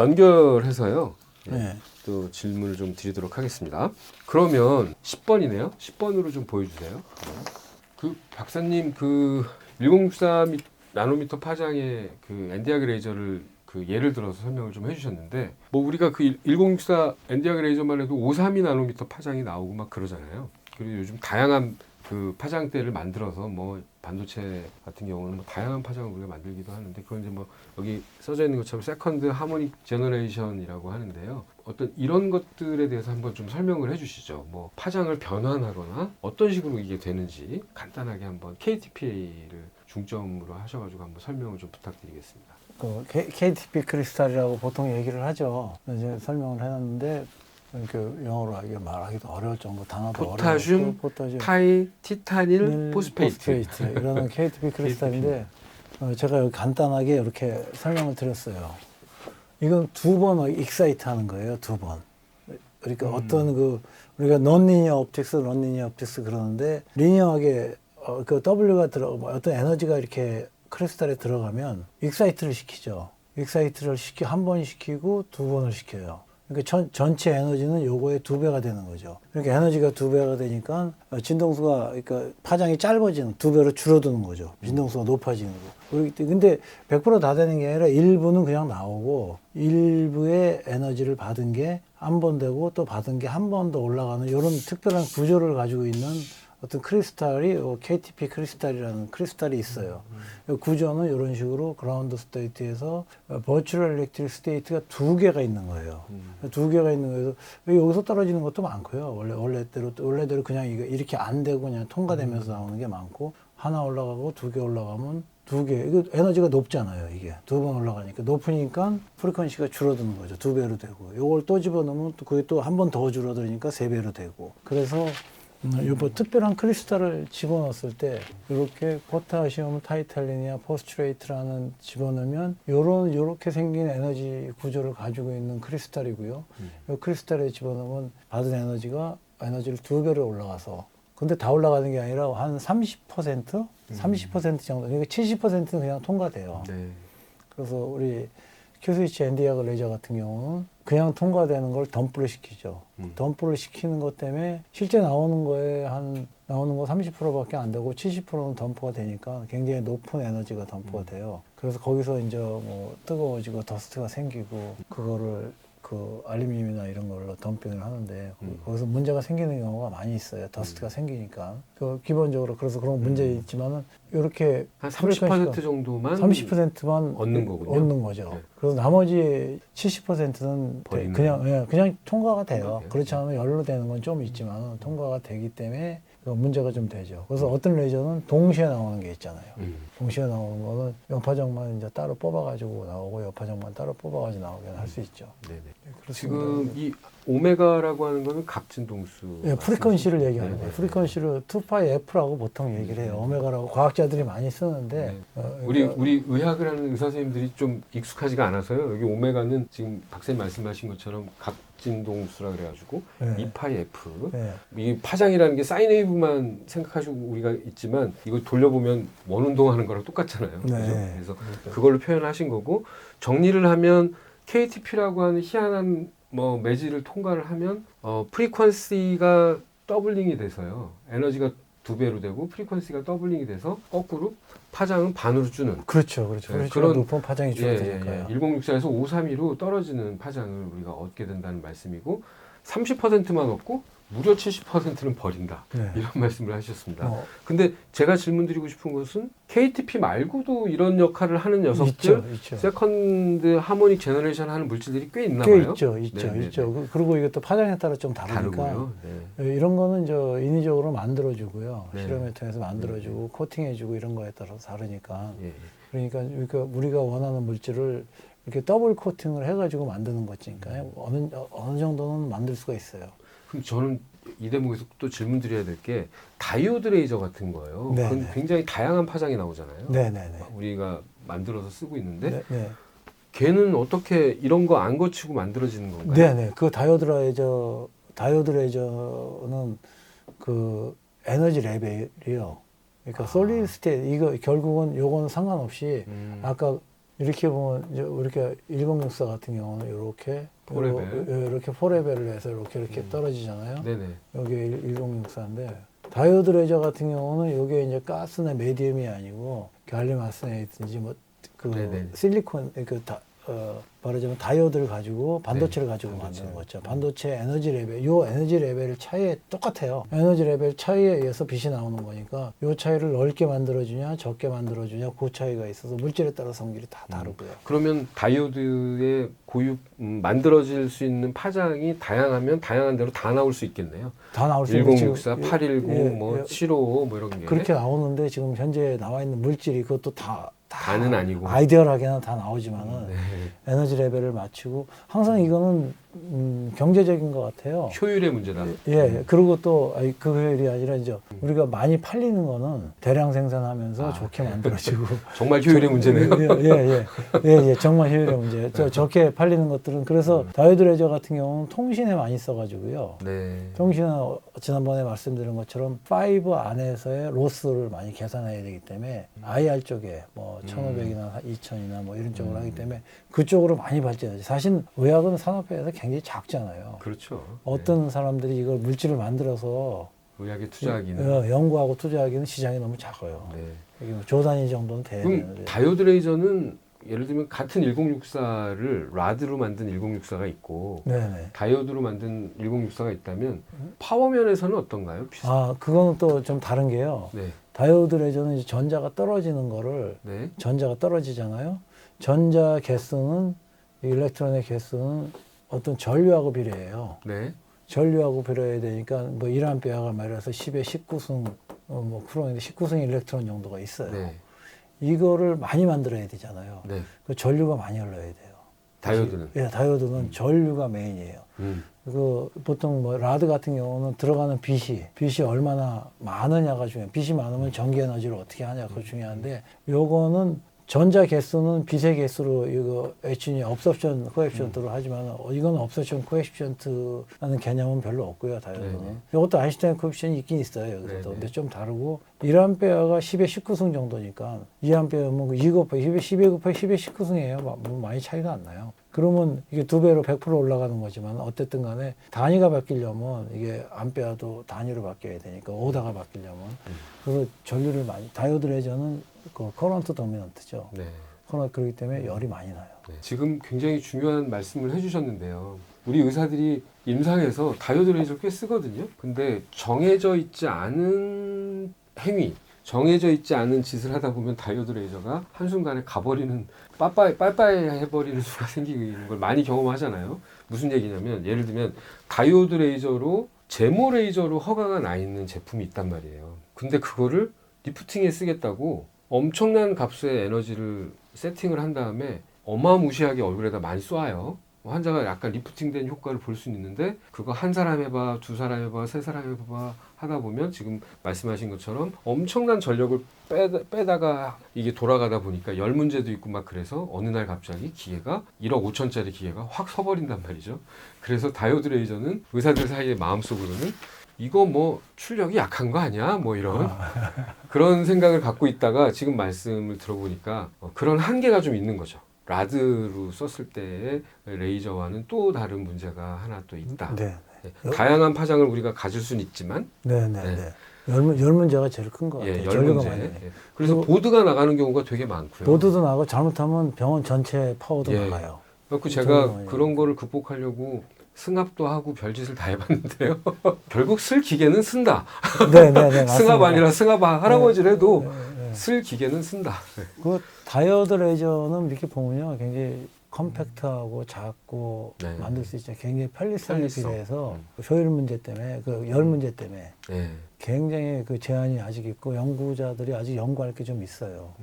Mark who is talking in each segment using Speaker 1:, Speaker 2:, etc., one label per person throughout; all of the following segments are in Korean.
Speaker 1: 연결해서요.
Speaker 2: 네.
Speaker 1: 또 질문을 좀 드리도록 하겠습니다. 그러면 10번이네요. 10번으로 좀 보여주세요. 그 박사님 그 1064 나노미터 파장의 그 엔디아그 레이저를 그 예를 들어서 설명을 좀 해주셨는데, 뭐 우리가 그 1064 엔디아그 레이저만 해도 532 나노미터 파장이 나오고 막 그러잖아요. 그리고 요즘 다양한 그 파장대를 만들어서 뭐 반도체 같은 경우는 뭐 다양한 파장을 우리가 만들기도 하는데, 그건 이제 뭐 여기 써져 있는 것처럼 세컨드 하모닉 제너레이션이라고 하는데요. 어떤 이런 것들에 대해서 한번 좀 설명을 해주시죠. 뭐 파장을 변환하거나 어떤 식으로 이게 되는지 간단하게 한번 KTP를 중점으로 하셔가지고 한번 설명을 좀 부탁드리겠습니다.
Speaker 2: 그 KTP 크리스탈이라고 보통 얘기를 하죠. 이제 설명을 해놨는데 그 영어로 이게 말하기도 어려울 정도 단어도
Speaker 1: 포타슘,
Speaker 2: 포타슘,
Speaker 1: 타이, 티타닐, 포스페이트.
Speaker 2: 이런 KTP 크리스탈인데 제가 여기 간단하게 이렇게 설명을 드렸어요. 이건 2번 익사이트 하는 거예요. 2번. 그러니까 어떤 그 우리가 넌리니어 옵틱스 그러는데 리니어하게 그 W가 어떤 에너지가 이렇게 크리스탈에 들어가면 익사이트를 시키죠. 익사이트를 한 번 시키고 2번을 시켜요. 그러니까 전체 에너지는 요거의 2배가 되는 거죠. 그러니까 에너지가 2배가 되니까 진동수가, 그러니까 파장이 짧아지는, 2배로 줄어드는 거죠. 진동수가 높아지는 거. 근데 100% 다 되는 게 아니라 일부는 그냥 나오고, 일부의 에너지를 받은 게 한 번 되고 또 받은 게 한 번 더 올라가는 이런 특별한 구조를 가지고 있는 어떤 크리스탈이 KTP 크리스탈이라는 크리스탈이 있어요. 구조는 이런 식으로 그라운드 스테이트에서 버추럴 일렉트릭 스테이트가 2개가 있는 거예요. 2개가 있는 거에서 여기서 떨어지는 것도 많고요. 원래대로 그냥 이렇게 안 되고 그냥 통과되면서 나오는 게 많고, 하나 올라가고 2개 올라가면 2개. 이거 에너지가 높잖아요. 이게 2번 올라가니까 높으니까 프리퀀시가 줄어드는 거죠. 2배로 되고, 이걸 또 집어넣으면 또 그게 또 한 번 더 줄어드니까 3배로 되고. 그래서 뭐 특별한 크리스탈을 집어넣었을 때 이렇게 포타시움 타이탈리니아 포스트레이트라는 집어넣으면 요렇게 생긴 에너지 구조를 가지고 있는 크리스탈이고요. 이 크리스탈에 집어넣으면 받은 에너지를 2배로 올라가서, 근데 다 올라가는 게 아니라 한 30%? 30% 정도. 그러니까 70%는 그냥 통과돼요.
Speaker 1: 네.
Speaker 2: 그래서 우리 Q스위치 엔디아그 레이저 같은 경우는 그냥 통과되는 걸 덤프를 시키죠. 덤프를 시키는 것 때문에 실제 나오는 거 30%밖에 안 되고 70%는 덤프가 되니까 굉장히 높은 에너지가 덤프가 돼요. 그래서 거기서 이제 뭐 뜨거워지고 더스트가 생기고, 그거를 그 알루미늄이나 이런 걸로 덤핑을 하는데 거기서 문제가 생기는 경우가 많이 있어요. 더스트가 생기니까. 그 기본적으로 그래서 그런 문제 있지만은 이렇게
Speaker 1: 한 30% 정도만
Speaker 2: 30%만
Speaker 1: 얻는 거군요.
Speaker 2: 얻는 거죠.
Speaker 1: 네.
Speaker 2: 그래서 나머지 70%는 그냥 통과가 돼요. 그렇지 않으면 연료되는 건 좀 있지만 통과가 되기 때문에 문제가 좀 되죠. 그래서 어떤 레이저는 동시에 나오는 게 있잖아요. 동시에 나오는 거는 연파정만 이제 따로 뽑아가지고 나오고, 연파정만 따로 뽑아가지고 나오게 할 수 있죠.
Speaker 1: 네네.
Speaker 2: 그렇습니다.
Speaker 1: 지금 이 오메가라고 하는 거는 갑진동수.
Speaker 2: 예, 프리퀀시를 얘기하는 거예요. 프리퀀시를 2πf라고 보통 얘기를 해요. 오메가라고 과학자들이 많이 쓰는데,
Speaker 1: 우리 의학을 하는 의사 선생님들이 좀 익숙하지가 않아서요. 여기 오메가는 지금 박사님 말씀하신 것처럼 갑진동수라 그래가지고 2πf. 이 파장이라는 게 사인웨이브만 생각하시고 우리가 있지만, 이걸 돌려보면 원운동하는 거랑 똑같잖아요. 그죠? 그래서 그걸로 표현하신 거고, 정리를 하면 KTP라고 하는 희한한 뭐 매질을 통과를 하면 프리퀀시가 더블링이 돼서요. 에너지가 2배로 되고 프리퀀시가 더블링이 돼서 거꾸로 파장은 반으로 주는.
Speaker 2: 그렇죠.
Speaker 1: 네, 그런
Speaker 2: 높은 파장이 줄어드니까요.
Speaker 1: 1064에서 532로 떨어지는 파장을 우리가 얻게 된다는 말씀이고, 30%만 얻고 무려 70%는 버린다. 이런 말씀을 하셨습니다. 근데 제가 질문드리고 싶은 것은 KTP 말고도 이런 역할을 하는 녀석들,
Speaker 2: 있죠.
Speaker 1: 세컨드 하모닉 제너레이션 하는 물질들이 꽤 있나
Speaker 2: 꽤
Speaker 1: 봐요.
Speaker 2: 있죠. 그리고 이것도 파장에 따라 좀 다르니까. 이런 거는 인위적으로 만들어주고요. 실험을 통해서 만들어주고 코팅해주고 이런 거에 따라서 다르니까. 그러니까 우리가 원하는 물질을 이렇게 더블 코팅을 해가지고 만드는 것이니까요. 어느 정도는 만들 수가 있어요.
Speaker 1: 그럼 저는 이 대목에서 또 질문 드려야 될 게 다이오드 레이저 같은 거예요. 그건 굉장히 다양한 파장이 나오잖아요. 우리가 만들어서 쓰고 있는데 걔는 어떻게 이런 거 안 거치고 만들어지는 건가요?
Speaker 2: 그 다이오드 레이저는 그 에너지 레벨이요. 그러니까 솔리드 스테이트, 이거 결국은 요거는 상관없이 아까 이렇게 보면 이제 이렇게 1064 같은 경우는 이렇게
Speaker 1: 포레벨.
Speaker 2: 이렇게 포레벨을 해서 이렇게 떨어지잖아요.
Speaker 1: 네네.
Speaker 2: 여기 1064인데 다이오드 레저 같은 경우는 이게 이제 가스나 메디움이 아니고 갈륨 아스네이트인지 뭐 그
Speaker 1: 네네.
Speaker 2: 실리콘 말하자면 다이오드를 가지고 반도체를
Speaker 1: 네,
Speaker 2: 가지고
Speaker 1: 반도체.
Speaker 2: 만드는 거죠. 반도체 에너지 레벨, 요 에너지 레벨 차이에 똑같아요. 에너지 레벨 차이에 의해서 빛이 나오는 거니까 요 차이를 넓게 만들어주냐 적게 만들어주냐 그 차이가 있어서 물질에 따라 성질이 다 다르고요.
Speaker 1: 그러면 다이오드의 고유 만들어질 수 있는 파장이 다양하면 다양한 대로 다 나올 수 있겠네요.
Speaker 2: 다 나올 수 있는
Speaker 1: 1064, 810,
Speaker 2: 예,
Speaker 1: 뭐
Speaker 2: 예.
Speaker 1: 755 뭐 이런 게
Speaker 2: 그렇게 나오는데 지금 현재 나와 있는 물질이 그것도
Speaker 1: 다는 아니고.
Speaker 2: 아이디얼하게는 다 나오지만은
Speaker 1: 네.
Speaker 2: 에너지 레벨을 맞추고 항상 이거는 경제적인 것 같아요.
Speaker 1: 효율의 문제다.
Speaker 2: 예, 그리고 또 그 효율이 아니라 이제 우리가 많이 팔리는 거는 대량 생산하면서 좋게 만들어지고
Speaker 1: 정말 효율의 문제네요.
Speaker 2: 예, 정말 효율의 문제. 좋게 팔리는 것들은 그래서 다이오드 레저 같은 경우는 통신에 많이 써가지고요.
Speaker 1: 네.
Speaker 2: 통신은 지난번에 말씀드린 것처럼 5 안에서의 로스를 많이 계산해야 되기 때문에 IR 쪽에 뭐 1500이나 2000이나 뭐 이런 쪽으로 하기 때문에 그쪽으로 많이 발전하지. 사실 의학은 산업회에서 굉장히 작잖아요.
Speaker 1: 그렇죠.
Speaker 2: 어떤 사람들이 이걸 물질을 만들어서
Speaker 1: 의학에 투자하기는.
Speaker 2: 연구하고 투자하기는 시장이 너무 작아요.
Speaker 1: 네.
Speaker 2: 이게 뭐 조 단위 정도는 돼야
Speaker 1: 그럼
Speaker 2: 되는데.
Speaker 1: 다이오드 레이저는 예를 들면 같은 1064를 라드로 만든 1064가 있고
Speaker 2: 네네.
Speaker 1: 다이오드로 만든 1064가 있다면 파워 면에서는 어떤가요?
Speaker 2: 그거는 또 좀 다른 게요.
Speaker 1: 네.
Speaker 2: 다이오드 레저는 이제 전자가 떨어지는 거를
Speaker 1: 네.
Speaker 2: 전자가 떨어지잖아요. 전자 개수는 일렉트론의 개수는 어떤 전류하고 비례해요.
Speaker 1: 네.
Speaker 2: 전류하고 비례해야 되니까 뭐 1암페어가 말해서 10의 19승 뭐 프로인데 19승 일렉트론 정도가 있어요.
Speaker 1: 네.
Speaker 2: 이거를 많이 만들어야 되잖아요.
Speaker 1: 네.
Speaker 2: 그 전류가 많이 흘러야 돼요.
Speaker 1: 다이오드는.
Speaker 2: 예, 다이오드는 전류가 메인이에요. 그 보통 뭐 라드 같은 경우는 들어가는 빛이 얼마나 많으냐가 중요해요. 빛이 많으면 전기 에너지를 어떻게 하냐가 중요한데 요거는 전자 개수는 빛의 개수로 이거 H니 업섭션 코에피션트로 하지만 이건 업섭션 코에피션트라는 개념은 별로 없고요. 다이오드는.
Speaker 1: 네네.
Speaker 2: 이것도 아인슈타인 코에피션이 있긴 있어요. 여기서도.
Speaker 1: 네네.
Speaker 2: 근데 좀 다르고 1암페어가 10의 19승 정도니까 2암페어면 2 곱하기 10의 곱하기 10의 19승이에요. 뭐 많이 차이가 안 나요. 그러면 이게 2배로 100% 올라가는 거지만 어쨌든 간에 단위가 바뀌려면 이게 암페어도 단위로 바뀌어야 되니까 오다가 바뀌려면 그래서 전류를 많이 다이오드 레저는 그 커런트 도미넌트죠.
Speaker 1: 네.
Speaker 2: 그렇기 때문에 열이 많이 나요.
Speaker 1: 네. 지금 굉장히 중요한 말씀을 해주셨는데요. 우리 의사들이 임상에서 다이오드 레이저를 꽤 쓰거든요. 근데 정해져 있지 않은 행위, 정해져 있지 않은 짓을 하다 보면 다이오드 레이저가 한순간에 가버리는 빠빠이 해버리는 수가 생기는 걸 많이 경험하잖아요. 무슨 얘기냐면 예를 들면 다이오드 레이저로 제모 레이저로 허가가 나 있는 제품이 있단 말이에요. 근데 그거를 리프팅에 쓰겠다고 엄청난 값의 에너지를 세팅을 한 다음에 어마무시하게 얼굴에다 많이 쏴요. 환자가 약간 리프팅된 효과를 볼 수는 있는데 그거 한 사람 해봐, 두 사람 해봐, 세 사람 해봐 하다 보면 지금 말씀하신 것처럼 엄청난 전력을 빼다가 이게 돌아가다 보니까 열 문제도 있고 막 그래서 어느 날 갑자기 기계가 1억 5천짜리 기계가 확 서버린단 말이죠. 그래서 다이오드 레이저는 의사들 사이에 마음속으로는 이거 뭐 출력이 약한 거 아니야? 뭐 이런 그런 생각을 갖고 있다가 지금 말씀을 들어보니까 그런 한계가 좀 있는 거죠. 라드로 썼을 때의 레이저와는 또 다른 문제가 하나 또 있다.
Speaker 2: 네.
Speaker 1: 네. 다양한 파장을 우리가 가질 수는 있지만
Speaker 2: 네. 열 문제가 제일 큰 것 같아요.
Speaker 1: 예, 열
Speaker 2: 전류가
Speaker 1: 문제.
Speaker 2: 많이 나요.
Speaker 1: 예. 그래서 보드가 나가는 경우가 되게 많고요.
Speaker 2: 보드도 나고 잘못하면 병원 전체 파워도
Speaker 1: 예.
Speaker 2: 나가요.
Speaker 1: 그래서 제가 그런 거를 극복하려고 승합도 하고 별짓을 다 해봤는데요. 결국 쓸 기계는 쓴다.
Speaker 2: 네, 맞습니다.
Speaker 1: 승합 아니라 승합 할아버지라도
Speaker 2: 네.
Speaker 1: 쓸 기계는 쓴다. 네.
Speaker 2: 그 다이오드 레이저는 이렇게 보면요, 굉장히 컴팩트하고 작고
Speaker 1: 네.
Speaker 2: 만들 수 있죠. 굉장히 편리성에
Speaker 1: 편리성.
Speaker 2: 비례해서 효율 문제 때문에 그 열 문제 때문에
Speaker 1: 네.
Speaker 2: 굉장히 그 제한이 아직 있고 연구자들이 아직 연구할 게 좀 있어요.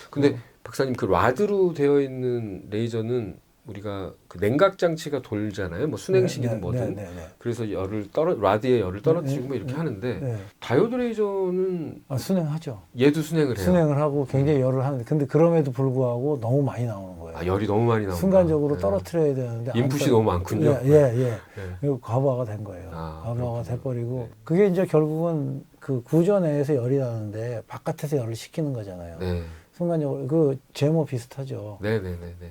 Speaker 1: 근데 박사님 그 라드로 되어 있는 레이저는 우리가 그 냉각 장치가 돌잖아요. 뭐 순행식이든 뭐든. 그래서 라드에 열을 떨어뜨리고 뭐 이렇게 하는데 다이오드 레이저는
Speaker 2: 순행하죠.
Speaker 1: 얘도 순행을 해요.
Speaker 2: 순행을 하고 굉장히 열을 하는데 근데 그럼에도 불구하고 너무 많이 나오는 거예요.
Speaker 1: 아, 열이 너무 많이 나온다.
Speaker 2: 순간적으로
Speaker 1: 네.
Speaker 2: 떨어뜨려야 되는데
Speaker 1: 인풋이 너무 많군요.
Speaker 2: 예. 그리고 과부하가 된 거예요. 과부하가 돼버리고 그게 이제 결국은 그 구조 내에서 열이 나는데 바깥에서 열을 식히는 거잖아요.
Speaker 1: 네.
Speaker 2: 순간적으로 그 제모 비슷하죠.
Speaker 1: 네네네네.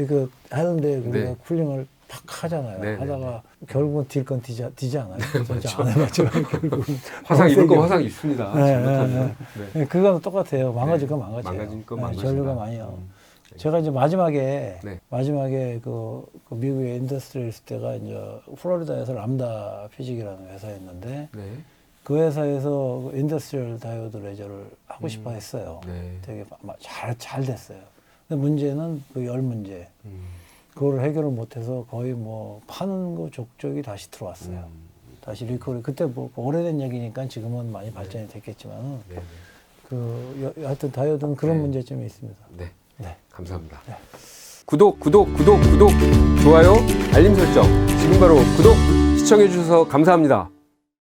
Speaker 2: 그 하는데 우리가
Speaker 1: 네.
Speaker 2: 쿨링을 팍 하잖아요.
Speaker 1: 네,
Speaker 2: 하다가 결국은 딜 건 디지 않아요.
Speaker 1: 맞죠.
Speaker 2: 안 해봤지만 결국은
Speaker 1: 화상 입을 거
Speaker 2: 세게.
Speaker 1: 화상 입습니다.
Speaker 2: 네,
Speaker 1: 잘못하면. 네.
Speaker 2: 그거는 똑같아요. 망가질 건
Speaker 1: 네.
Speaker 2: 망가져요.
Speaker 1: 망가질 건
Speaker 2: 네,
Speaker 1: 망가진다.
Speaker 2: 전류가 많이요. 제가 이제 마지막에
Speaker 1: 네.
Speaker 2: 그 미국에 인더스트리에 있을 때가 이제 플로리다에서 람다 피직이라는 회사였는데
Speaker 1: 네.
Speaker 2: 그 회사에서 인더스트리얼 다이오드 레저를 하고 싶어 했어요.
Speaker 1: 네.
Speaker 2: 되게 잘 됐어요. 근데 문제는 그 열 문제.
Speaker 1: 음.
Speaker 2: 그걸 해결을 못해서 거의 뭐 파는 거 족족이 다시 들어왔어요. 다시 리커버리. 그때 뭐 오래된 얘기니까 지금은 많이 발전이 됐겠지만
Speaker 1: 네.
Speaker 2: 하여튼 다이오드는 그런
Speaker 1: 네.
Speaker 2: 문제점이 있습니다.
Speaker 1: 네.
Speaker 2: 네.
Speaker 1: 감사합니다.
Speaker 2: 네.
Speaker 1: 구독, 좋아요, 알림 설정. 지금 바로 구독, 시청해 주셔서 감사합니다.